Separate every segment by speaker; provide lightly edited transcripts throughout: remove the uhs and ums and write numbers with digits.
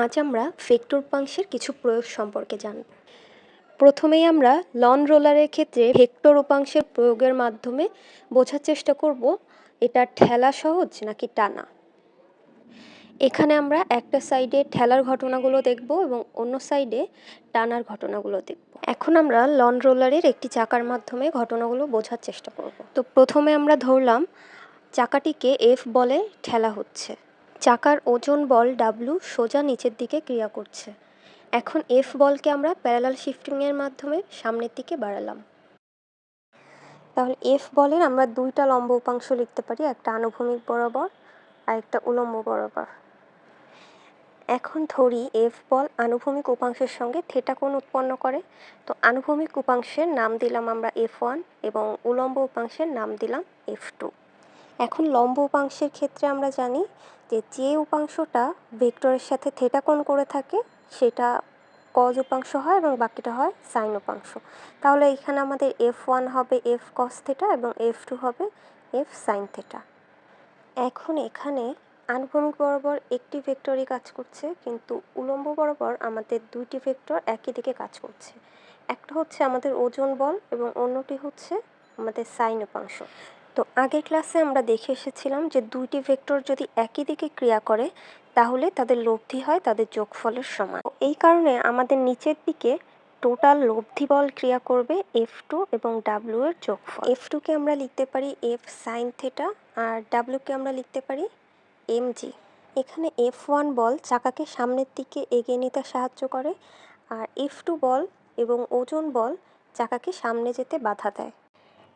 Speaker 1: আজ আমরা ভেক্টর উপাংশের কিছু প্রয়োগ সম্পর্কে জানব। প্রথমেই আমরা লন রোলারের ক্ষেত্রে ভেক্টর উপাংশের প্রয়োগের মাধ্যমে বোঝার চেষ্টা করব এটা ঠেলা সহজ নাকি টানা। এখানে আমরা একটা সাইডে ঠেলার ঘটনাগুলো দেখব এবং অন্য সাইডে টানার ঘটনাগুলো দেখব। এখন আমরা লন রোলারের একটি চাকার মাধ্যমে ঘটনাগুলো বোঝার চেষ্টা করব। তো প্রথমে আমরা ধরলাম চাকাটিকে এফ বলে ঠেলা হচ্ছে। চাকার ওজন বল ডাব্লু সোজা নিচের দিকে ক্রিয়া করছে। এখন এফ বলকে আমরা প্যারালাল শিফটিংয়ের মাধ্যমে সামনের দিকে বাড়ালাম। তাহলে এফ বলের আমরা দুইটা লম্ব উপাংশ লিখতে পারি, একটা আনুভূমিক বরাবর আর একটা উলম্ব বরাবর। এখন ধরি এফ বল আনুভূমিক উপাংশের সঙ্গে থিটা কোণ উৎপন্ন করে। তো আনুভূমিক উপাংশের নাম দিলাম আমরা F1 এবং উলম্ব উপাংশের নাম দিলাম F2। এখন লম্ব উপাংশের ক্ষেত্রে আমরা জানি যে উপাংশটা ভেক্টরের সাথে থিটা কোণ করে থাকে সেটা কজ উপাংশ হয় এবং বাকিটা হয় সাইন উপাংশ। তাহলে এখানে আমাদের F1 হবে F cos থিটা এবং F2 হবে F sin থিটা। এখন এখানে আনুভূমিক বরাবর একটি ভেক্টরই কাজ করছে, কিন্তু উলম্ব বরাবর আমাদের দুইটি ভেক্টর একই দিকে কাজ করছে। একটা হচ্ছে আমাদের ওজন বল এবং অন্যটি হচ্ছে আমাদের সাইন উপাংশ। তো আগের ক্লাসে আমরা দেখে এসেছিলাম যে দুইটি ভেক্টর যদি একই দিকে ক্রিয়া করে তাহলে তাদের লব্ধি হয় তাদের যোগফলের সমান। এই কারণে আমাদের নিচের দিকে টোটাল লব্ধি বল ক্রিয়া করবে F2 এবং W এর যোগফল। F2কে আমরা লিখতে পারি F sin থিটা আর Wকে আমরা লিখতে পারি mg। এখানে F1 বল চাকাকে সামনের দিকে এগিয়ে নিতে সাহায্য করে আর F2 বল এবং ওজন বল চাকাকে সামনে যেতে বাধা দেয়।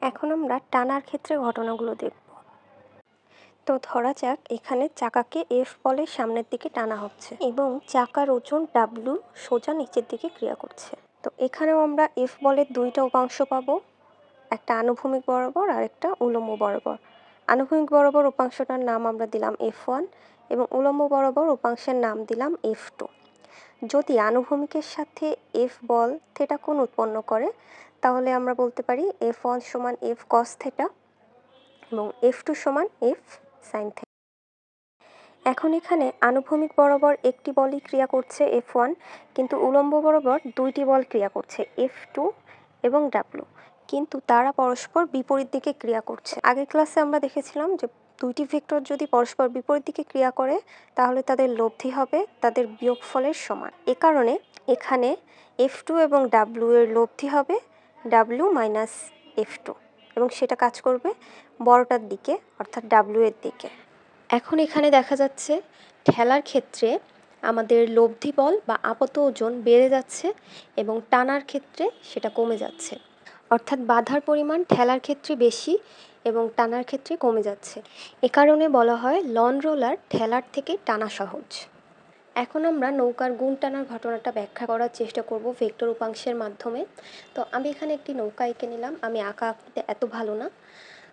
Speaker 1: এখন আমরা টানার ক্ষেত্রে ঘটনাগুলো দেখব। তো ধরা যাক এখানে চাকাকে F বলের সামনের দিকে টানা হচ্ছে এবং চাকার ওজন W সোজা নিচের দিকে ক্রিয়া করছে। তো এখানেও আমরা F বলের দুইটা উপাংশ পাবো, একটা আনুভূমিক বরাবর আর একটা উলম্ব বরাবর। আনুভূমিক বরাবর উপাংশটার নাম আমরা দিলাম F1 এবং উলম্ব বরাবর উপাংশের নাম দিলাম F2। যদি আনুভূমিকের সাথে F বল থিটা কোণ উৎপন্ন করে তাহলে আমরা বলতে পারি F1 সমান F cos থিটা এবং F2 সমান F sin থিটা। এখন এখানে আনুভূমিক বরাবর একটি বলই ক্রিয়া করছে F1, কিন্তু উলম্ব বরাবর দুইটি বল ক্রিয়া করছে F2 এবং W, কিন্তু তারা পরস্পর বিপরীত দিকে ক্রিয়া করছে। আগের ক্লাসে আমরা দেখেছিলাম যে দুইটি ভেক্টর যদি পরস্পর বিপরীত দিকে ক্রিয়া করে তাহলে তাদের লব্ধি হবে তাদের বিয়োগফলের সমান। এ কারণে এখানে F2 এবং W এর লব্ধি হবে W মাইনাস F2 এবং সেটা কাজ করবে বড়টার দিকে অর্থাৎ W এর দিকে। এখন এখানে দেখা যাচ্ছে ঠেলার ক্ষেত্রে আমাদের লব্ধি বল বা আপাত ওজন বেড়ে যাচ্ছে এবং টানার ক্ষেত্রে সেটা কমে যাচ্ছে, অর্থাৎ বাধার পরিমাণ ঠেলার ক্ষেত্রে বেশি এবং টানার ক্ষেত্রে কমে যাচ্ছে। এ কারণে বলা হয় লন রোলার ঠেলার থেকে টানা সহজ। এখন আমরা নৌকার গুণ টানার ঘটনাটা ব্যাখ্যা করার চেষ্টা করব ভেক্টর উপাংশের মাধ্যমে। তো আমি এখানে একটি নৌকা এঁকে নিলাম। আমি আঁকা আঁকতে এত ভালো না,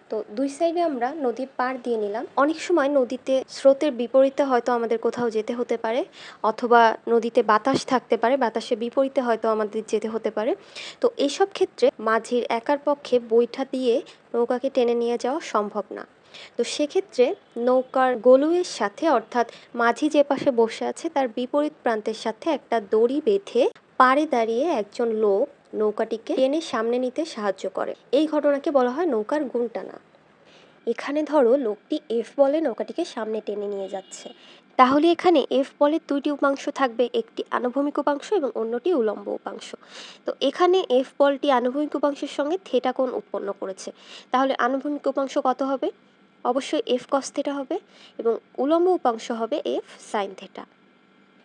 Speaker 1: তো দুই সাইডে আমরা নদীর পাড় দিয়ে নিলাম। অনেক সময় নদীতে স্রোতের বিপরীতে হয়তো আমাদের কোথাও যেতে হতে পারে, অথবা নদীতে বাতাস থাকতে পারে, বাতাসের বিপরীতে হয়তো আমাদের যেতে হতে পারে। তো এইসব ক্ষেত্রে মাঝির একার পক্ষে বৈঠা দিয়ে নৌকাকে টেনে নিয়ে যাওয়া সম্ভব না। তো সেক্ষেত্রে নৌকার গলুয়ের সাথে অর্থাৎ মাঝি যে পাশে বসে আছে তার বিপরীত প্রান্তের সাথে একটা দড়ি বেঁধে পাড়ে দাঁড়িয়ে একজন লোক নৌকাটিকে টেনে সামনে নিতে সাহায্য করে। এই ঘটনাকে বলা হয় নৌকার গুণ টানা। এখানে ধরো লোকটি F বলে নৌকাটিকে সামনে টেনে নিয়ে যাচ্ছে, তাহলে এখানে F বলের দুইটি উপাংশ থাকবে, একটি আনুভূমিক উপাংশ এবং অন্যটি উলম্ব উপাংশ। তো এখানে F বলটি আনুভূমিক উপাংশের সঙ্গে থিটা কোণ উৎপন্ন করেছে, তাহলে আনুভূমিক উপাংশ কত হবে? অবশ্যই F cos থিটা হবে এবং উলম্ব উপাংশ হবে F sin থিটা।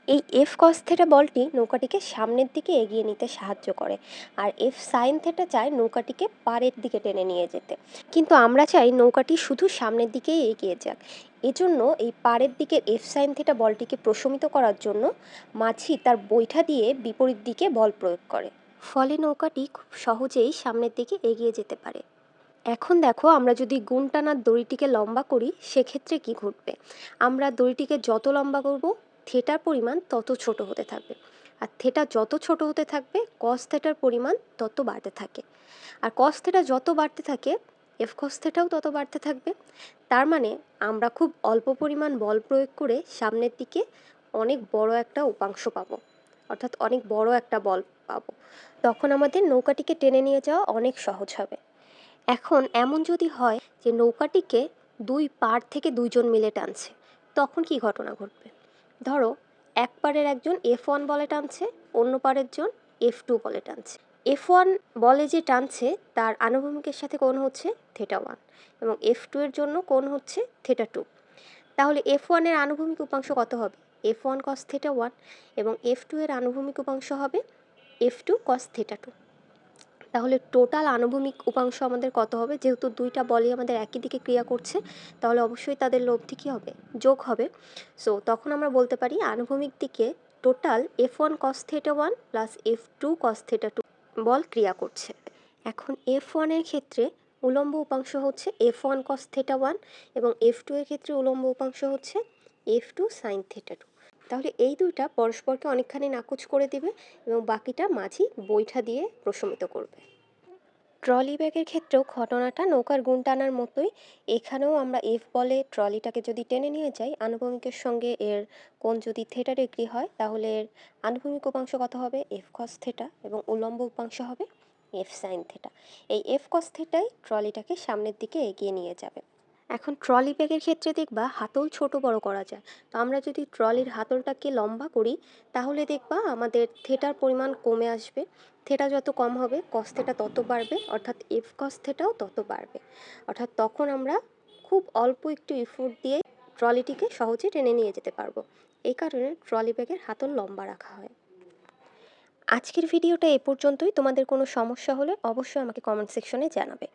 Speaker 1: এই F cos থিটা বলটি নৌকাটিকে সামনের দিকে এগিয়ে নিতে সাহায্য করে আর F sin থিটা চায় নৌকাটিকে পাড়ের দিকে টেনে নিয়ে যেতে, কিন্তু আমরা চাই নৌকাটি শুধু সামনের দিকেই এগিয়ে যাক। এজন্য এই পাড়ের দিকের F sin থিটা বলটিকে প্রশমিত করার জন্য মাঝি তার বৈঠা দিয়ে বিপরীত দিকে বল প্রয়োগ করে, ফলে নৌকাটি খুব সহজেই সামনের দিকে এগিয়ে যেতে পারে। এখন দেখো আমরা যদি গুণ টানার দড়িটিকে লম্বা করি সেক্ষেত্রে কি ঘটবে? আমরা দড়িটিকে যত লম্বা করব থিটার পরিমাণ তত ছোট হতে থাকবে, আর থিটা যত ছোট হতে থাকবে কস থিটার পরিমাণ তত বাড়তে থাকে, আর কস থিটা যত বাড়তে থাকে F cos থিটাও তত বাড়তে থাকবে। তার মানে আমরা খুব অল্প পরিমাণ বল প্রয়োগ করে সামনের দিকে অনেক বড় একটা উপাংশ পাবো, অর্থাৎ অনেক বড় একটা বল পাবো। তখন আমাদের নৌকাটিকে টেনে নিয়ে যাওয়া অনেক সহজ হবে। এখন এমন যদি হয় যে নৌকাটিকে দুই পাড় থেকে দুইজন মিলে টানছে, তখন কি ঘটনা ঘটবে? ধরো এক পাড়ের একজন F1 বলে টানছে, অন্য পাড়ের জন F2 বলে টানছে। F1 বলে যে টানছে তার আনুভূমিকের সাথে কোণ হচ্ছে θ1 এবং F2 এর জন্য কোণ হচ্ছে θ2। তাহলে F1 এর আনুভূমিক উপাংশ কত হবে? F1 cos θ1 এবং F2 এর আনুভূমিক উপাংশ হবে F2 cos θ2। তাহলে টোটাল আনুভূমিক উপাংশ আমাদের কত হবে? যেহেতু দুইটা বলই আমাদের একই দিকে ক্রিয়া করছে, তাহলে অবশ্যই তাদের লব্ধি কী হবে? যোগ হবে। সো তখন আমরা বলতে পারি আনুভূমিক দিকে total F1 cos θ1 plus F2 cos θ2 বল ক্রিয়া করছে। এখন F1 এর ক্ষেত্রে উলম্ব উপাংশ হচ্ছে F1 cos θ1 এবং F2 এর ক্ষেত্রে উলম্ব উপাংশ হচ্ছে F2 sin θ2। তাহলে এই দুইটা পরস্পরকে অনেকখানি নাকচ করে দেবে এবং বাকিটা মাঝি বৈঠা দিয়ে প্রশমিত করবে। ট্রলি ব্যাগের ক্ষেত্রেও ঘটনাটা নৌকার গুণ টানার মতোই। এখানেও আমরা এফ বলে ট্রলিটাকে যদি টেনে নিয়ে যাই, আনুভূমিকের সঙ্গে এর কোণ যদি θ ডিগ্রি হয়, তাহলে এর আনুভূমিক উপাংশ কত হবে? F cos θ এবং উলম্ব উপাংশ হবে F sin θ। এই F cos θই ট্রলিটাকে সামনের দিকে এগিয়ে নিয়ে যাবে। এখন ট্রলি ব্যাগের ক্ষেত্রে দেখবা হাতল ছোট বড় করা যায়। তো আমরা যদি ট্রলির হাতলটাকে লম্বা করি, তাহলে দেখবা আমাদের থেটার পরিমাণ কমে আসবে। থেটা যত কম হবে cos θ তত বাড়বে, অর্থাৎ F cos θও তত বাড়বে। অর্থাৎ তখন আমরা খুব অল্প একটু এফোর্ট দিয়ে ট্রলিটিকে সহজে টেনে নিয়ে যেতে পারবো। এই কারণে ট্রলি ব্যাগের হাতল লম্বা রাখা হয়। আজকের ভিডিওটা এ পর্যন্তই। তোমাদের কোনো সমস্যা হলে অবশ্যই আমাকে কমেন্ট সেকশনে জানাবে।